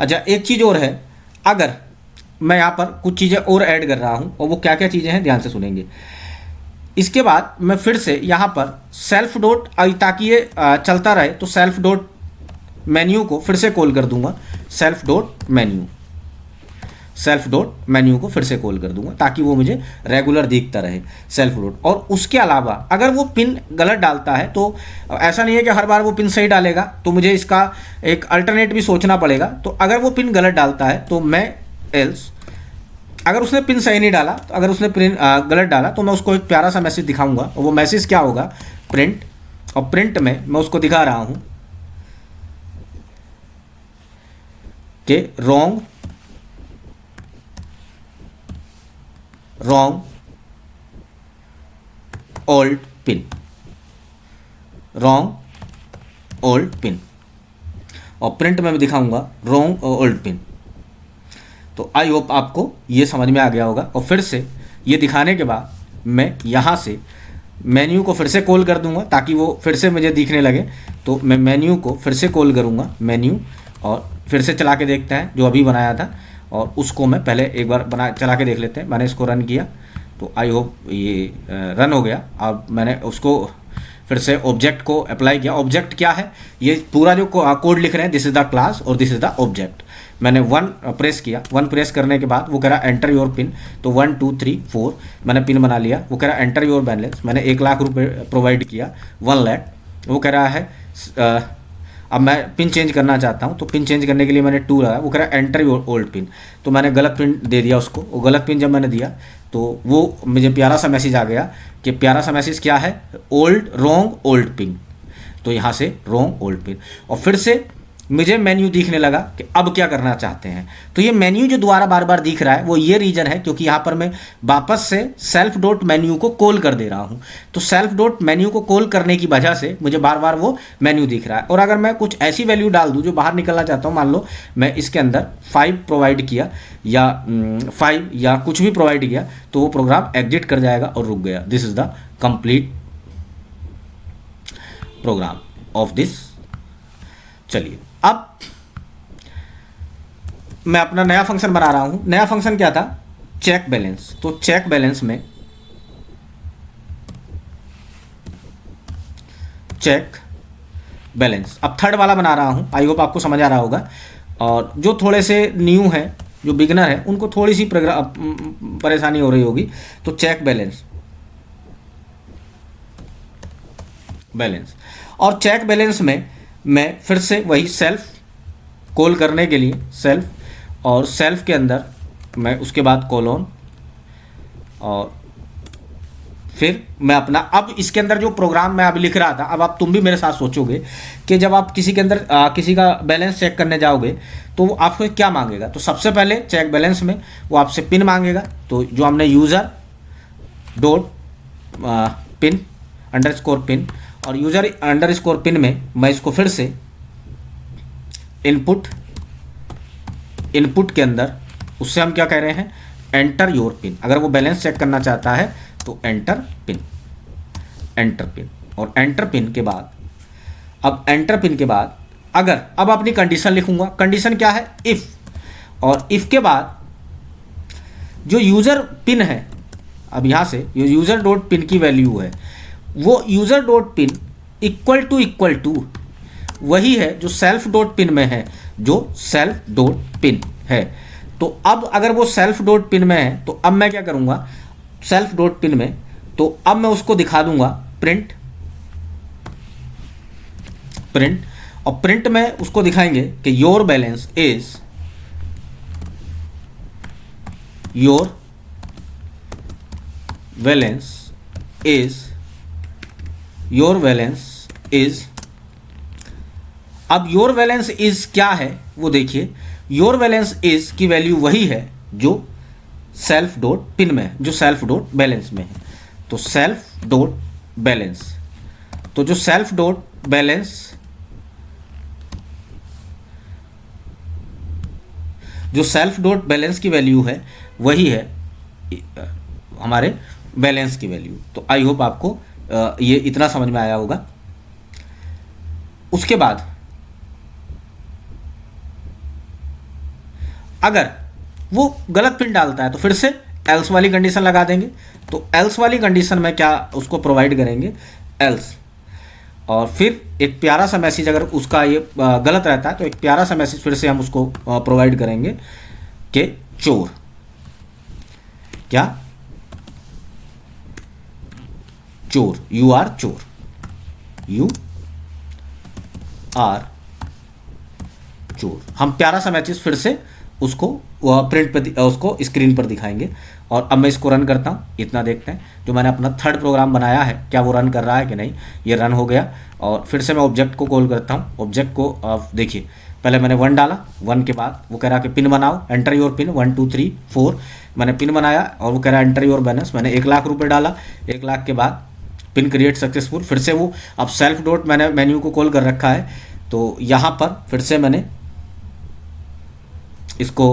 अच्छा, एक चीज़ और है, अगर मैं यहाँ पर कुछ चीज़ें और ऐड कर रहा हूँ, और वो क्या क्या चीज़ें हैं ध्यान से सुनेंगे। इसके बाद मैं फिर से यहाँ पर सेल्फ डॉट, ताकि ये चलता रहे, तो सेल्फ डॉट मेन्यू को फिर से कॉल कर दूंगा, self dot menu, self dot menu को फिर से कॉल कर दूंगा ताकि वो मुझे रेगुलर दिखता रहे सेल्फ डॉट। और उसके अलावा अगर वो पिन गलत डालता है, तो ऐसा नहीं है कि हर बार वो पिन सही डालेगा, तो मुझे इसका एक अल्टरनेट भी सोचना पड़ेगा। तो अगर वो पिन गलत डालता है तो मैं एल्स, अगर उसने पिन सही नहीं डाला, तो अगर उसने पिन गलत डाला तो मैं उसको एक प्यारा सा मैसेज दिखाऊंगा, और वो मैसेज क्या होगा, प्रिंट। और प्रिंट में मैं उसको दिखा रहा हूं कि wrong old pin, wrong old pin, और प्रिंट में भी दिखाऊंगा रॉन्ग ओल्ड पिन। तो आई होप आपको ये समझ में आ गया होगा। और फिर से ये दिखाने के बाद मैं यहाँ से मेन्यू को फिर से कॉल कर दूंगा ताकि वो फिर से मुझे दिखने लगे। तो मैं मेन्यू को फिर से कॉल करूँगा, मेन्यू, और फिर से चला के देखते हैं जो अभी बनाया था, और उसको मैं पहले एक बार चला के देख लेते हैं। मैंने इसको रन किया तो आई होप ये रन हो गया। अब मैंने उसको फिर से ऑब्जेक्ट को अप्लाई किया। ऑब्जेक्ट क्या है, ये पूरा जो कोड लिख रहे हैं, दिस इज द क्लास और दिस इज द ऑब्जेक्ट। मैंने 1 प्रेस किया, 1 प्रेस करने के बाद वो कह रहा एंटर योर पिन, तो 1 2 3 4 मैंने पिन बना लिया। वो कह रहा एंटर योर बैलेंस, मैंने 1 लाख रुपए प्रोवाइड किया, 1 लाख। वो कह रहा है अब मैं पिन चेंज करना चाहता हूँ, तो पिन चेंज करने के लिए मैंने 2 लगाया। वो कह रहा है एंटर योर ओल्ड पिन, तो मैंने गलत पिन दे दिया उसको। वो गलत पिन जब मैंने दिया तो वो मुझे प्यारा सा मैसेज आ गया कि प्यारा सा मैसेज क्या है, ओल्ड रॉन्ग ओल्ड पिन। तो यहाँ से रॉन्ग ओल्ड पिन, और फिर से मुझे मेन्यू दिखने लगा कि अब क्या करना चाहते हैं। तो ये मेन्यू जो दोबारा बार बार दिख रहा है वो ये रीजन है क्योंकि यहाँ पर मैं वापस से सेल्फ डॉट मेन्यू को कॉल कर दे रहा हूँ। तो सेल्फ डॉट मेन्यू को कॉल करने की वजह से मुझे बार बार वो मेन्यू दिख रहा है। और अगर मैं कुछ ऐसी वैल्यू डाल दूँ जो बाहर निकलना चाहता हूँ, मान लो मैं इसके अंदर 5 प्रोवाइड किया या 5 या कुछ भी प्रोवाइड किया, तो वो प्रोग्राम एग्जिट कर जाएगा और रुक गया। This is the complete program of this. चलिए अब मैं अपना नया फंक्शन बना रहा हूं। नया फंक्शन क्या था, चेक बैलेंस। तो चेक बैलेंस में चेक बैलेंस अब थर्ड वाला बना रहा हूं। आई होप आपको समझ आ रहा होगा। और जो थोड़े से न्यू है, जो बिगनर है, उनको थोड़ी सी परेशानी हो रही होगी। तो चेक बैलेंस और चेक बैलेंस में मैं फिर से वही सेल्फ कॉल करने के लिए सेल्फ, और सेल्फ के अंदर मैं उसके बाद कॉलोन, और फिर मैं अपना, अब इसके अंदर जो प्रोग्राम मैं अभी लिख रहा था, अब आप तुम भी मेरे साथ सोचोगे कि जब आप किसी के अंदर किसी का बैलेंस चेक करने जाओगे तो वो आपको क्या मांगेगा। तो सबसे पहले चेक बैलेंस में वो आपसे पिन मांगेगा। तो जो हमने user dot pin underscore pin, और यूज़र अंडरस्कोर पिन में मैं इसको फिर से इनपुट के अंदर उससे हम क्या कह रहे हैं, एंटर योर पिन। अगर वो बैलेंस चेक करना चाहता है तो एंटर पिन। और एंटर पिन के बाद, अब एंटर पिन के बाद अगर अब अपनी कंडीशन लिखूंगा। कंडीशन क्या है, इफ़, और इफ़ के बाद जो यूज़र पिन है, अब यहाँ से जो यूज़र डॉट पिन की वैल्यू है, वो user dot pin equal to वही है जो सेल्फ डॉट पिन में है, जो सेल्फ डॉट पिन है। तो अब अगर वो सेल्फ डॉट पिन में है तो अब मैं क्या करूँगा, सेल्फ डॉट पिन में, तो अब मैं उसको दिखा दूंगा प्रिंट, और प्रिंट में उसको दिखाएंगे कि योर बैलेंस इज अब योर बैलेंस इज क्या है वो देखिए। योर बैलेंस इज की वैल्यू वही है जो सेल्फ डॉट पिन में है, जो सेल्फ डॉट बैलेंस में है। तो सेल्फ डॉट बैलेंस, तो जो सेल्फ डॉट बैलेंस की वैल्यू है वही है हमारे बैलेंस की वैल्यू। तो आई होप आपको ये इतना समझ में आया होगा। उसके बाद अगर वो गलत पिन डालता है तो फिर से एल्स वाली कंडीशन लगा देंगे। तो एल्स वाली कंडीशन में क्या उसको प्रोवाइड करेंगे, एल्स, और फिर एक प्यारा सा मैसेज, अगर उसका ये गलत रहता है तो एक प्यारा सा मैसेज फिर से हम उसको प्रोवाइड करेंगे कि चोर, क्या, चोर, यू आर चोर, यू आर चोर। हम प्यारा सा मैसेज फिर से उसको प्रिंट पे उसको स्क्रीन पर दिखाएंगे। और अब मैं इसको रन करता हूँ, इतना देखते हैं जो मैंने अपना थर्ड प्रोग्राम बनाया है क्या वो रन कर रहा है कि नहीं। ये रन हो गया और फिर से मैं ऑब्जेक्ट को कॉल करता हूँ। ऑब्जेक्ट को देखिए, पहले मैंने 1 डाला, 1 के बाद वो कह रहा कि पिन बनाओ, एंटर योर पिन 1 2 3 4। मैंने पिन बनाया और वो कह रहा है एंटर योर बैलेंस। मैंने 1 लाख रुपये डाला, 1 लाख के बाद पिन क्रिएट सक्सेसफुल। फिर से वो अब सेल्फ डॉट मैंने मेन्यू को कॉल कर रखा है, तो यहाँ पर फिर से मैंने इसको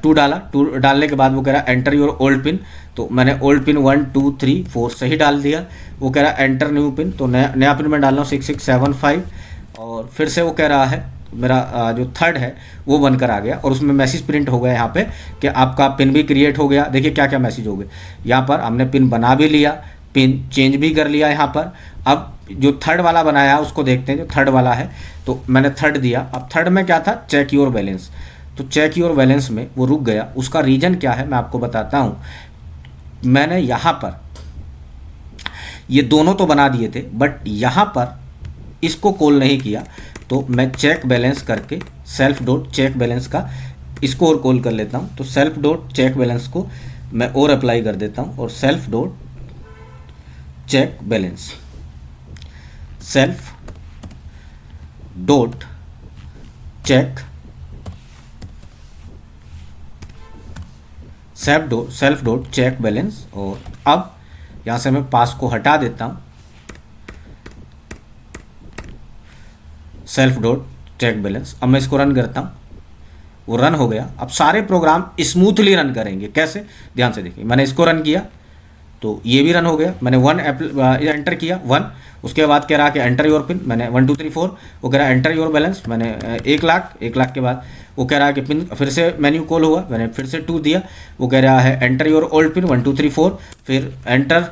2 डाला। 2 डालने के बाद वो कह रहा है एंटर योर ओल्ड पिन, तो मैंने ओल्ड पिन 1 2 3 4 सही डाल दिया। वो कह रहा है एंटर न्यू पिन, तो नया पिन मैं डाल रहा हूँ 6 6 7 5। और फिर से वो कह रहा है मेरा जो थर्ड है वो बनकर आ गया और उसमें मैसेज प्रिंट हो गया यहाँ पे कि आपका पिन भी क्रिएट हो गया। देखिए क्या क्या मैसेज हो गए यहाँ पर, हमने पिन बना भी लिया, पिन चेंज भी कर लिया यहाँ पर। अब जो थर्ड वाला बनाया उसको देखते हैं, जो थर्ड वाला है तो मैंने थर्ड दिया। अब थर्ड में क्या था, चेक योर बैलेंस, तो चेक योर बैलेंस में वो रुक गया। उसका रीजन क्या है मैं आपको बताता हूँ। मैंने यहाँ पर ये दोनों तो बना दिए थे बट यहाँ पर इसको कॉल नहीं किया, तो मैं चेक बैलेंस करके सेल्फ डॉट चेक बैलेंस का इसको और कॉल कर लेता हूँ। तो सेल्फ डॉट चेक बैलेंस को मैं और अप्लाई कर देता हूँ और self dot check balance, self dot check, self dot check balance. और अब यहाँ से मैं पास को हटा देता हूँ, सेल्फ डॉट चेक बैलेंस। अब मैं इसको रन करता हूँ, वो रन हो गया। अब सारे प्रोग्राम स्मूथली रन करेंगे, कैसे, ध्यान से देखिए। मैंने इसको रन किया तो ये भी रन हो गया। मैंने 1 एंटर किया 1, उसके बाद कह रहा कि एंटर योर पिन, मैंने 1 2 3 4। वो कह रहा है एंटर योर बैलेंस, मैंने 1 लाख के बाद वो कह रहा है कि पिन, फिर से मेन्यू कॉल हुआ, मैंने फिर से 2 दिया। वो कह रहा है एंटर योर ओल्ड पिन 1 2 3 4, फिर एंटर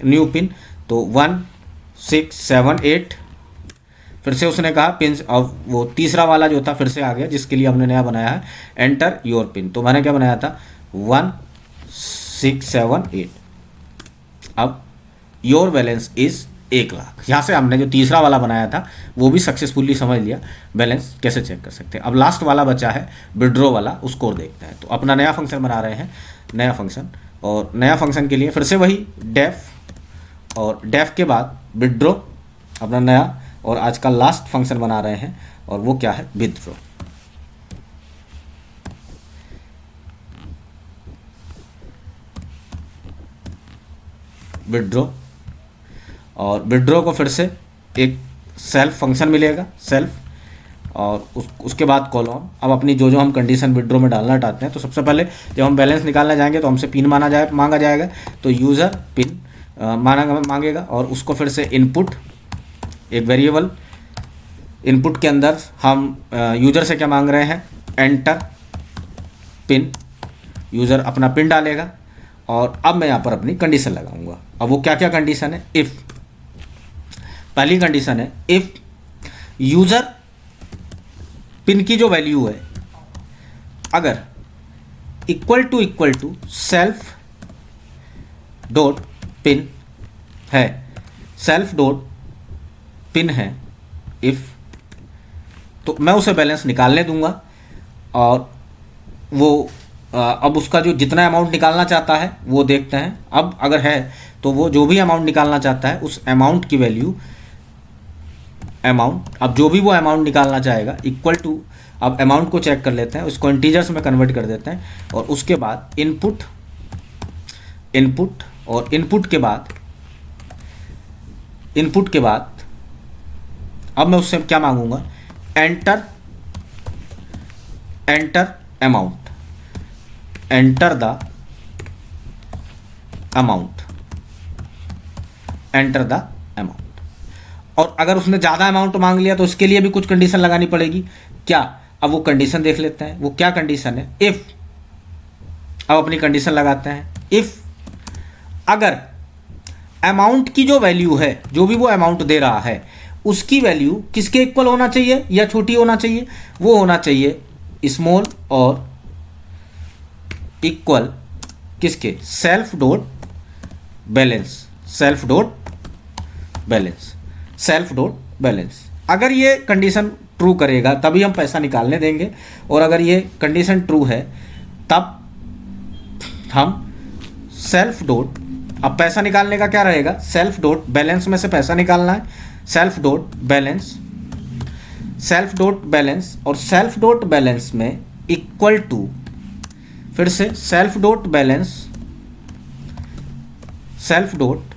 न्यू पिन, तो 1 6 7 8। फिर से उसने कहा पिन, और वो तीसरा वाला जो था फिर से आ गया जिसके लिए हमने नया बनाया है एंटर योर पिन। तो मैंने क्या बनाया था 1 6 7 8। अब योर बैलेंस इज 1 लाख। यहाँ से हमने जो तीसरा वाला बनाया था वो भी सक्सेसफुली समझ लिया बैलेंस कैसे चेक कर सकते हैं। अब लास्ट वाला बचा है विड्रॉ वाला, उसको और देखते हैं। तो अपना नया फंक्शन बना रहे हैं, नया फंक्शन, और नया फंक्शन के लिए फिर से वही डेफ, और डेफ के बाद विड्रॉ, अपना नया और आज का लास्ट फंक्शन बना रहे हैं और वो क्या है, विथड्रॉ। विड्रॉ, और विड्रॉ को फिर से एक सेल्फ फंक्शन मिलेगा, सेल्फ, और उसके बाद कॉलम। अब अपनी जो हम कंडीशन विड्रॉ में डालना चाहते हैं, तो सबसे पहले जब हम बैलेंस निकालने जाएंगे तो हमसे पिन मांगा जाएगा, तो यूज़र पिन मांगेगा और उसको फिर से इनपुट, एक वेरिएबल इनपुट के अंदर हम यूज़र से क्या मांग रहे हैं, एंटर पिन, यूज़र अपना पिन डालेगा। और अब मैं यहाँ पर अपनी कंडीशन लगाऊंगा। अब वो क्या क्या कंडीशन है, इफ़, पहली कंडीशन है इफ़ यूज़र पिन की जो वैल्यू है अगर equal to self dot pin है, सेल्फ डॉट पिन है इफ़, तो मैं उसे बैलेंस निकालने दूंगा। और वो अब उसका जो जितना अमाउंट निकालना चाहता है वो देखते हैं। अब अगर है तो वो जो भी अमाउंट निकालना चाहता है उस अमाउंट की वैल्यू, अमाउंट, अब जो भी वो अमाउंट निकालना चाहेगा इक्वल टू, अब अमाउंट को चेक कर लेते हैं, उसको इंटीजर्स में कन्वर्ट कर देते हैं। और उसके बाद इनपुट, और इनपुट के बाद अब मैं उससे क्या मांगूंगा, enter amount, enter the amount. और अगर उसने ज़्यादा अमाउंट मांग लिया तो उसके लिए भी कुछ कंडीशन लगानी पड़ेगी। क्या, अब वो कंडीशन देख लेते हैं, वो क्या कंडीशन है, इफ़, अब अपनी कंडीशन लगाते हैं, इफ़ अगर अमाउंट की जो वैल्यू है, जो भी वो अमाउंट दे रहा है, उसकी वैल्यू किसके इक्वल होना चाहिए या छोटी होना चाहिए, वो होना चाहिए स्मॉल और इक्वल किसके, self dot balance, self dot balance, self dot balance. अगर ये कंडीशन ट्रू करेगा तभी हम पैसा निकालने देंगे, और अगर ये कंडीशन ट्रू है तब हम सेल्फ डॉट, अब पैसा निकालने का क्या रहेगा, सेल्फ डॉट बैलेंस में से पैसा निकालना है, self dot balance, self dot balance, और सेल्फ डॉट बैलेंस में इक्वल टू, फिर से self dot balance, self dot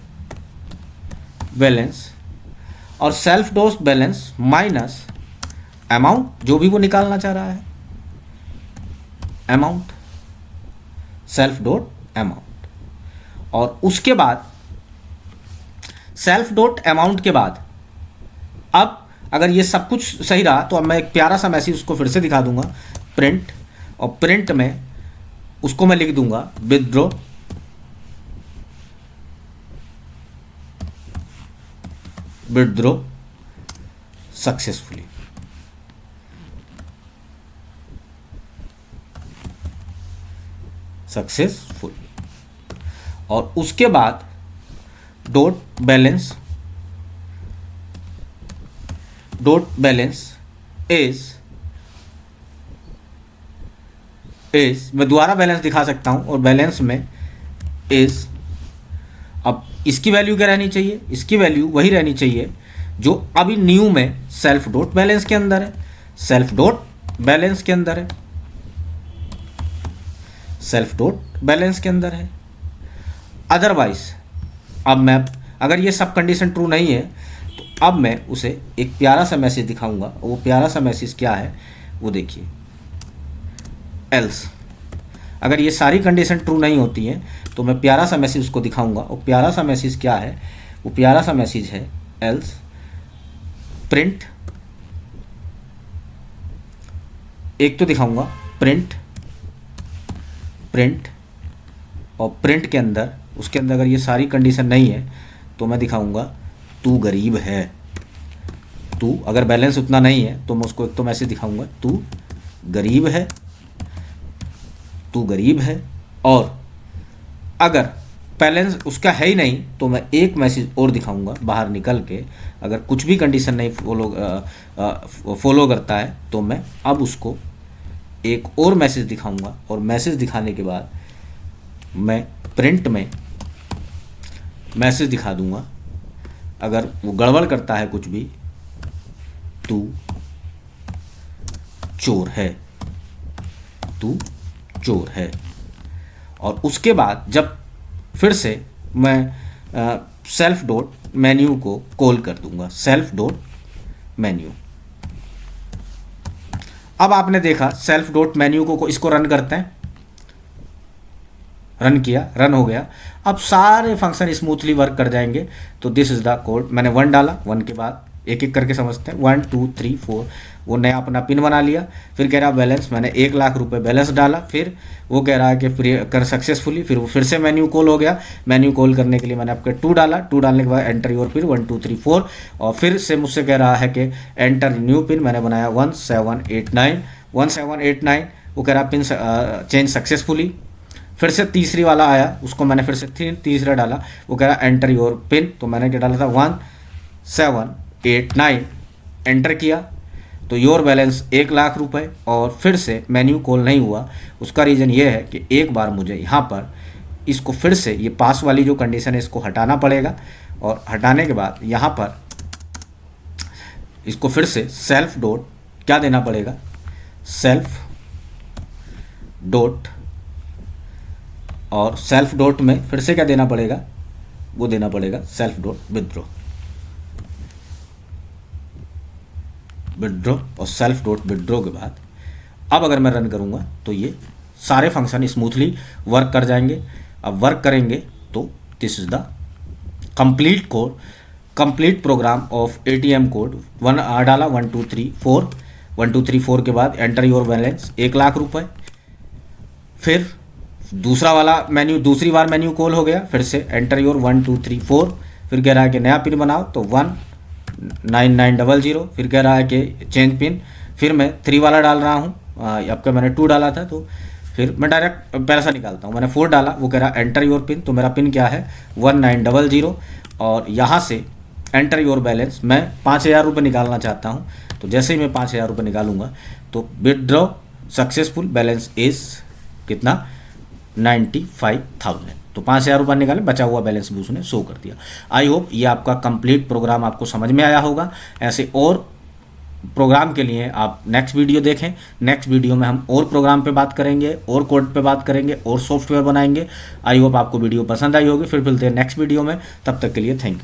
balance और self dot balance minus amount, जो भी वो निकालना चाह रहा है, अमाउंट, सेल्फ डॉट अमाउंट। और उसके बाद सेल्फ डॉट अमाउंट के बाद, अब अगर ये सब कुछ सही रहा तो अब मैं एक प्यारा सा मैसेज उसको फिर से दिखा दूंगा, प्रिंट, और प्रिंट में उसको मैं लिख दूंगा विथड्रॉ, विथड्रॉ सक्सेसफुली। सक्सेसफुल। और उसके बाद dot balance, dot balance is मैं दोबारा बैलेंस दिखा सकता हूं, और बैलेंस में इज, अब इसकी वैल्यू क्या रहनी चाहिए, इसकी वैल्यू वही रहनी चाहिए जो अभी न्यू में सेल्फ डॉट बैलेंस के अंदर है, सेल्फ डॉट बैलेंस के अंदर है, सेल्फ डॉट बैलेंस के अंदर है। अदरवाइज अब मैं, अगर ये सब कंडीशन ट्रू नहीं है तो अब मैं उसे एक प्यारा सा मैसेज दिखाऊंगा, और वो प्यारा सा मैसेज क्या है वो देखिए, एल्स। अगर ये सारी कंडीशन ट्रू नहीं होती हैं तो मैं प्यारा सा मैसेज उसको दिखाऊंगा, और प्यारा सा मैसेज क्या है, वो प्यारा सा मैसेज है एल्स प्रिंट, एक तो दिखाऊंगा प्रिंट, प्रिंट, और प्रिंट के अंदर, उसके अंदर अगर ये सारी कंडीशन नहीं है तो मैं दिखाऊंगा तू गरीब है, तू, अगर बैलेंस उतना नहीं है तो मैं उसको एक तो मैसेज दिखाऊंगा तू गरीब है, तू गरीब है। और अगर बैलेंस उसका है ही नहीं तो मैं एक मैसेज और दिखाऊंगा बाहर निकल के, अगर कुछ भी कंडीशन नहीं फॉलो करता है तो मैं अब उसको एक और मैसेज दिखाऊंगा, और मैसेज दिखाने के बाद मैं प्रिंट में मैसेज दिखा दूंगा, अगर वो गड़बड़ करता है कुछ भी, तू चोर है, तू चोर है। और उसके बाद जब फिर से मैं सेल्फ डॉट मेन्यू को कॉल कर दूंगा, सेल्फ डॉट मेन्यू। अब आपने देखा सेल्फ डॉट मेन्यू को इसको रन करते हैं, रन किया, रन हो गया। अब सारे फंक्शन स्मूथली वर्क कर जाएंगे। तो दिस इज द कोड, मैंने 1 डाला, 1 के बाद एक एक करके समझते हैं, 1 2 3 4, वो नया अपना पिन बना लिया। फिर कह रहा बैलेंस, मैंने 1 लाख रुपए बैलेंस डाला। फिर वो कह रहा है कि कर सक्सेसफुली, फिर वो फिर से मेन्यू कॉल हो गया। मेन्यू कॉल करने के लिए मैंने आपके 2 डाला, 2 डालने के बाद एंटर योर पिन 1 2 3 4, और फिर से मुझसे कह रहा है कि एंटर न्यू पिन, मैंने बनाया 1789 1789। वो कह रहा पिन चेंज सक्सेसफुली। फिर से तीसरी वाला आया, उसको मैंने फिर से तीसरा डाला, वो कह रहा एंटर योर पिन, तो मैंने क्या डाला था 1789, एंटर किया। तो योर बैलेंस 1 लाख रुपए, और फिर से मेन्यू कॉल नहीं हुआ। उसका रीज़न ये है कि एक बार मुझे यहाँ पर इसको फिर से, ये पास वाली जो कंडीशन है इसको हटाना पड़ेगा, और हटाने के बाद यहाँ पर इसको फिर से सेल्फ डॉट क्या देना पड़ेगा, सेल्फ डॉट, और सेल्फ डॉट में फिर से क्या देना पड़ेगा, वो देना पड़ेगा सेल्फ डॉट विथड्रॉ, विथड्रॉ, और सेल्फ डॉट विथड्रॉ के बाद अब अगर मैं रन करूँगा तो ये सारे फंक्शन स्मूथली वर्क कर जाएंगे। अब वर्क करेंगे तो this is the complete code, complete program of ATM code. 1 डाला 1 2 3 4, 1 2 3 4 के बाद एंटर योर बैलेंस 1,00,000 रुपये। फिर दूसरा वाला मेन्यू, दूसरी बार मेन्यू कॉल हो गया, फिर से एंटर योर 1 2 3 4, फिर कह रहा है कि नया पिन बनाओ तो 19900, फिर कह रहा है कि चेंज पिन, फिर मैं 3 वाला डाल रहा हूँ, आपका मैंने 2 डाला था, तो फिर मैं डायरेक्ट पैसा निकालता हूँ, मैंने 4 डाला, वो कह रहा है एंटर योर पिन, तो मेरा पिन क्या है 1900, और यहाँ से एंटर योर बैलेंस, मैं 5,000 रुपये निकालना चाहता हूँ। तो जैसे ही मैं 5,000 रुपये निकालूंगा तो विदड्रॉ सक्सेसफुल, बैलेंस इज कितना 95,000। तो 5,000 रुपये निकाले, बचा हुआ बैलेंस भी उसने शो कर दिया। आई होप ये आपका कंप्लीट प्रोग्राम आपको समझ में आया होगा। ऐसे और प्रोग्राम के लिए आप नेक्स्ट वीडियो देखें। नेक्स्ट वीडियो में हम और प्रोग्राम पे बात करेंगे, और कोड पे बात करेंगे, और सॉफ्टवेयर बनाएंगे। आई होप आपको वीडियो पसंद आई होगी। फिर मिलते हैं नेक्स्ट वीडियो में, तब तक के लिए थैंक यू।